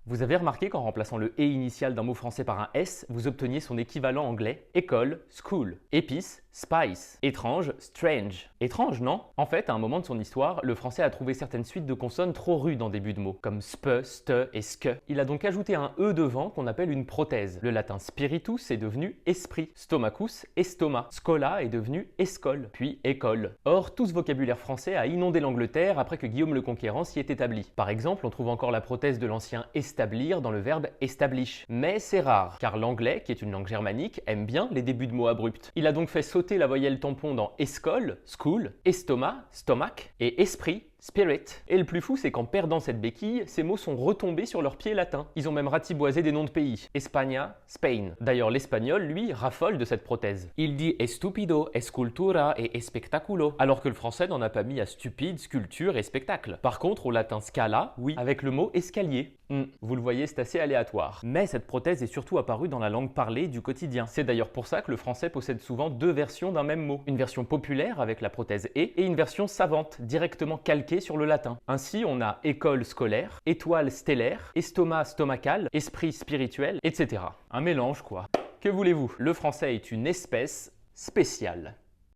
Vous avez remarqué qu'en remplaçant le « et » initial d'un mot français par un « s », vous obteniez son équivalent anglais école, school, épice, spice, étrange, strange. Étrange, non? En fait, à un moment de son histoire, le français a trouvé certaines suites de consonnes trop rudes en début de mots, comme spe, ste et ske. Il a donc ajouté un e devant qu'on appelle une prothèse. Le latin spiritus est devenu esprit, stomachus, estomac, scola est devenu escole, puis école. Or, tout ce vocabulaire français a inondé l'Angleterre après que Guillaume le Conquérant s'y est établi. Par exemple, on trouve encore la prothèse de l'ancien établir dans le verbe establish. Mais c'est rare, car l'anglais, qui est une langue germanique, aime bien les débuts de mots abrupts. Il a donc fait sauter la voyelle tampon dans escole, school, estomac, stomach, et esprit, spirit. Et le plus fou, c'est qu'en perdant cette béquille, ces mots sont retombés sur leur pied latin. Ils ont même ratiboisé des noms de pays. España, Spain. D'ailleurs, l'espagnol, lui, raffole de cette prothèse. Il dit estupido, escultura et espectaculo, alors que le français n'en a pas mis à stupide, sculpture et spectacle. Par contre, au latin scala, oui, avec le mot escalier. Vous le voyez, c'est assez aléatoire. Mais cette prothèse est surtout apparue dans la langue parlée du quotidien. C'est d'ailleurs pour ça que le français possède souvent deux versions d'un même mot. Une version populaire avec la prothèse et une version savante, directement calquée sur le latin. Ainsi, on a école scolaire, étoile stellaire, estomac stomacal, esprit spirituel, etc. Un mélange quoi. Que voulez-vous? Le français est une espèce spéciale.